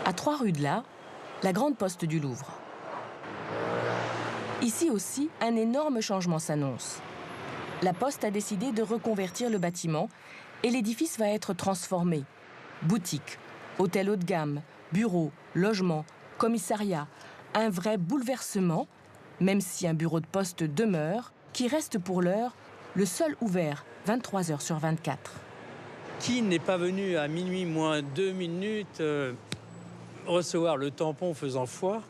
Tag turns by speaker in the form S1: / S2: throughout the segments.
S1: À 3 rues de là, la grande poste du Louvre. Ici aussi, un énorme changement s'annonce. La Poste a décidé de reconvertir le bâtiment et l'édifice va être transformé. Boutiques, hôtels haut de gamme, bureaux, logements, commissariats. Un vrai bouleversement, même si un bureau de poste demeure, qui reste pour l'heure le seul ouvert 23 heures sur 24.
S2: Qui n'est pas venu à minuit moins 2 minutes recevoir le tampon faisant foi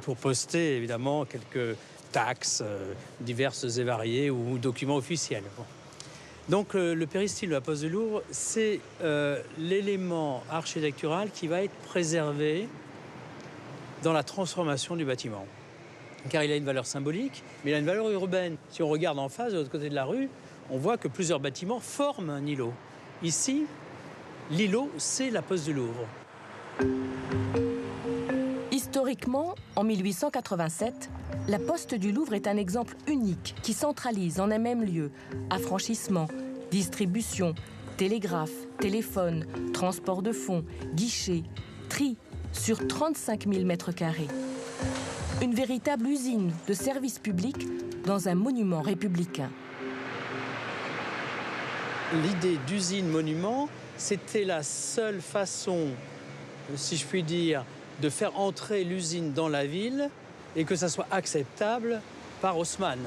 S2: pour poster évidemment quelques taxes diverses et variées ou documents officiels. Bon. Donc le péristyle de la Poste du Louvre, c'est l'élément architectural qui va être préservé dans la transformation du bâtiment. Car il a une valeur symbolique, mais il a une valeur urbaine. Si on regarde en face, de l'autre côté de la rue, on voit que plusieurs bâtiments forment un îlot. Ici, l'îlot, c'est la Poste du Louvre.
S1: Historiquement, en 1887, la Poste du Louvre est un exemple unique qui centralise en un même lieu affranchissement, distribution, télégraphe, téléphone, transport de fonds, guichet, tri sur 35 000 mètres carrés. Une véritable usine de service public dans un monument républicain.
S2: L'idée d'usine-monument, c'était la seule façon, si je puis dire, de faire entrer l'usine dans la ville et que ça soit acceptable par Haussmann.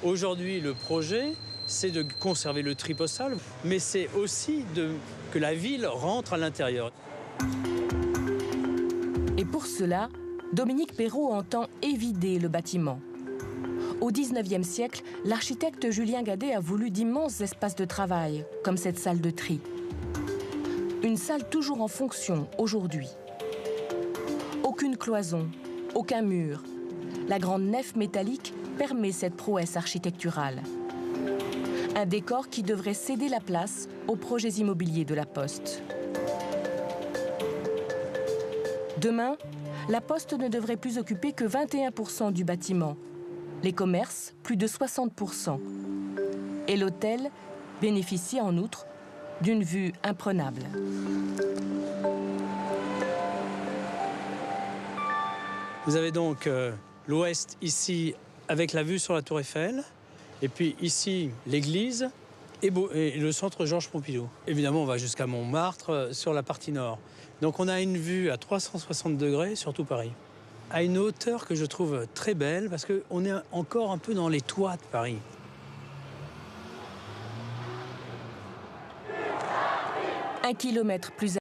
S2: Aujourd'hui, le projet, c'est de conserver le tri postal, mais c'est aussi que la ville rentre à l'intérieur.
S1: Et pour cela, Dominique Perrault entend évider le bâtiment. Au XIXe siècle, l'architecte Julien Gadet a voulu d'immenses espaces de travail, comme cette salle de tri. Une salle toujours en fonction aujourd'hui. Aucune cloison, aucun mur. La grande nef métallique permet cette prouesse architecturale. Un décor qui devrait céder la place aux projets immobiliers de la Poste. Demain, la Poste ne devrait plus occuper que 21% du bâtiment. Les commerces, plus de 60%. Et l'hôtel bénéficie en outre d'une vue imprenable.
S2: Vous avez donc l'ouest ici avec la vue sur la Tour Eiffel, et puis ici l'église et le centre Georges Pompidou. Évidemment, on va jusqu'à Montmartre sur la partie nord. Donc on a une vue à 360 degrés sur tout Paris, à une hauteur que je trouve très belle parce qu'on est encore un peu dans les toits de Paris.
S1: Un kilomètre plus